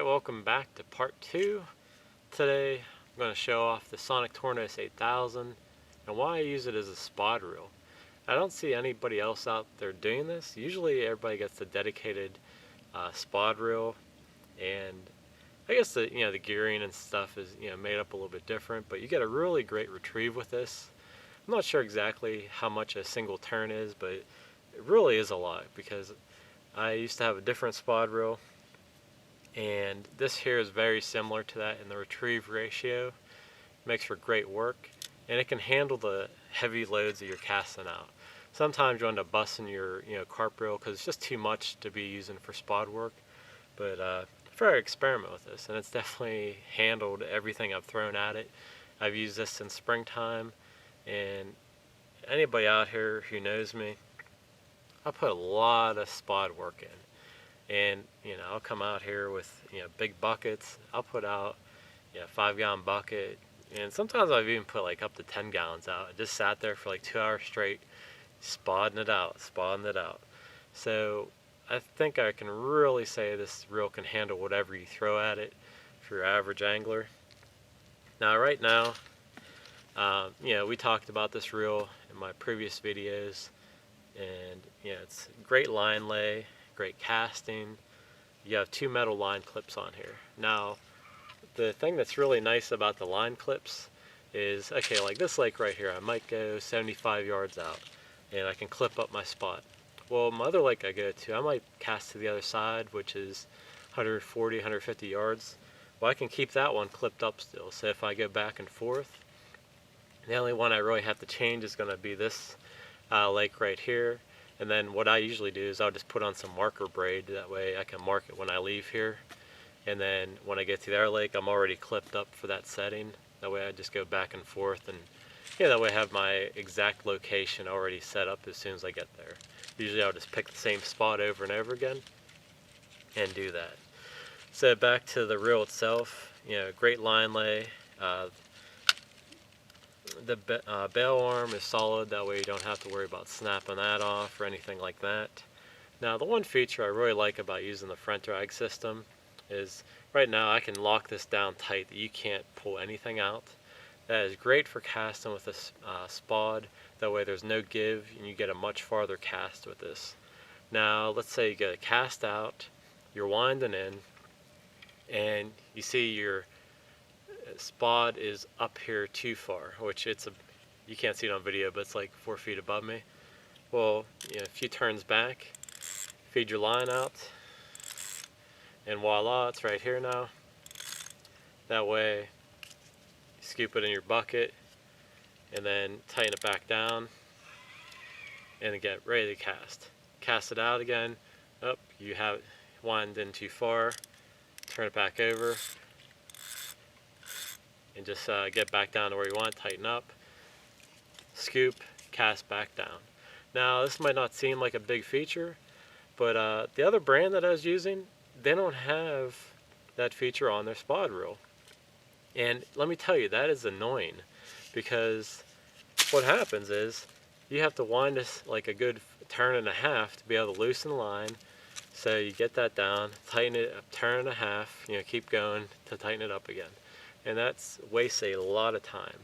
welcome back to part 2. Today I'm going to show off the Sonik Tournos 8000 and why I use it as a spod reel. I don't see anybody else out there doing this. Usually everybody gets a dedicated spod reel, and I guess the gearing and stuff is made up a little bit different, but you get a really great retrieve with this. I'm not sure exactly how much a single turn is, but it really is a lot because I used to have a different spod reel, and this here is very similar to that in the retrieve ratio. Makes for great work, and it can handle the heavy loads that you're casting out. Sometimes you end up busting your carp reel because it's just too much to be using for spod work, but I prefer to experiment with this, and it's definitely handled everything I've thrown at it. I've used this in springtime, and anybody out here who knows me, I put a lot of spod work in. And I'll come out here with big buckets. I'll put out 5-gallon bucket, and sometimes I've even put like up to 10 gallons out. I just sat there for like 2 hours straight, spodding it out. So I think I can really say this reel can handle whatever you throw at it for your average angler. Now right now, we talked about this reel in my previous videos, and it's great line lay, great casting. You have 2 metal line clips on here. Now the thing that's really nice about the line clips is, okay, like this lake right here, I might go 75 yards out and I can clip up my spot. Well, my other lake I go to, I might cast to the other side, which is 140, 150 yards. Well, I can keep that one clipped up still. So if I go back and forth, the only one I really have to change is going to be this lake right here. And then what I usually do is I'll just put on some marker braid, that way I can mark it when I leave here. And then when I get to the other lake, I'm already clipped up for that setting. That way I just go back and forth, and that way I have my exact location already set up as soon as I get there. Usually I'll just pick the same spot over and over again and do that. So back to the reel itself, great line lay. The bail arm is solid, that way you don't have to worry about snapping that off or anything like that. Now the one feature I really like about using the front drag system is right now I can lock this down tight that you can't pull anything out. That is great for casting with a spod, that way there's no give and you get a much farther cast with this. Now let's say you get a cast out, you're winding in, and you see your spod is up here too far, which you can't see it on video, but it's like 4 feet above me. Well, a few turns back, feed your line out, and voila, it's right here now. That way, you scoop it in your bucket, and then tighten it back down, and get ready to cast. Cast it out again. You have it wind in too far, turn it back over, and just get back down to where you want, tighten up, scoop, cast back down. Now this might not seem like a big feature, but the other brand that I was using, they don't have that feature on their spod reel. And let me tell you, that is annoying, because what happens is you have to wind this like a good turn and a half to be able to loosen the line. So you get that down, tighten it up, turn and a half, keep going to tighten it up again. And that's wastes a lot of time.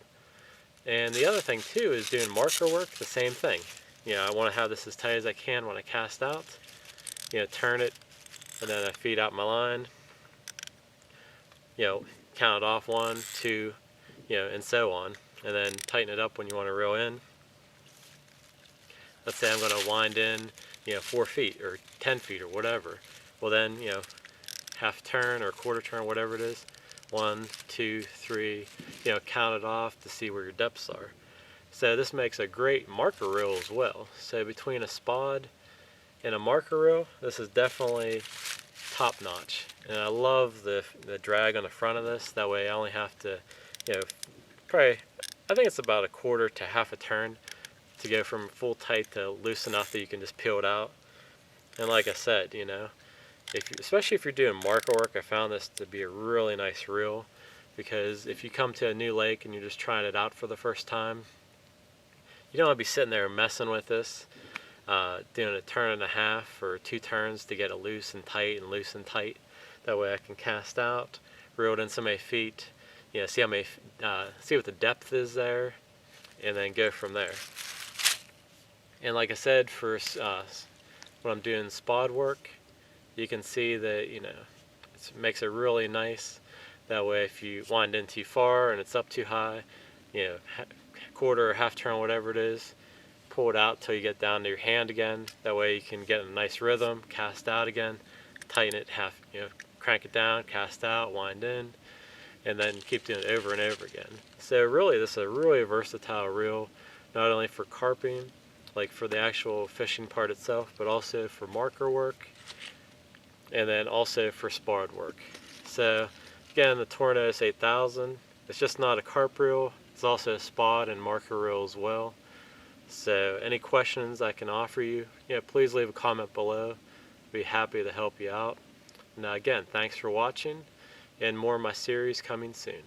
And the other thing too is doing marker work, the same thing. I want to have this as tight as I can when I cast out. Turn it, and then I feed out my line. Count it off 1, 2, and so on. And then tighten it up when you want to reel in. Let's say I'm going to wind in, 4 feet or 10 feet or whatever. Well then, half turn or quarter turn, whatever it is. 1, 2, 3, count it off to see where your depths are. So this makes a great marker reel as well. So between a spod and a marker reel, this is definitely top notch. And I love the drag on the front of this. That way I only have to, probably, I think it's about a quarter to half a turn to go from full tight to loose enough that you can just peel it out. And like I said, especially if you're doing marker work, I found this to be a really nice reel, because if you come to a new lake and you're just trying it out for the first time, you don't want to be sitting there messing with this, doing a turn and a half or 2 turns to get it loose and tight and loose and tight. That way I can cast out, reel it in so many feet, see how many, see what the depth is there, and then go from there. And like I said, for when I'm doing spod work, you can see that it makes it really nice. That way, if you wind in too far and it's up too high, quarter or half turn, whatever it is, pull it out till you get down to your hand again. That way you can get a nice rhythm, cast out again, tighten it crank it down, cast out, wind in, and then keep doing it over and over again. So really, this is a really versatile reel, not only for carping, like for the actual fishing part itself, but also for marker work, and then also for spod work. So again, the Tournos 8000, it's just not a carp reel, it's also a spod and marker reel as well. So any questions I can offer you, please leave a comment below. I'd be happy to help you out. Now again, thanks for watching, and more of my series coming soon.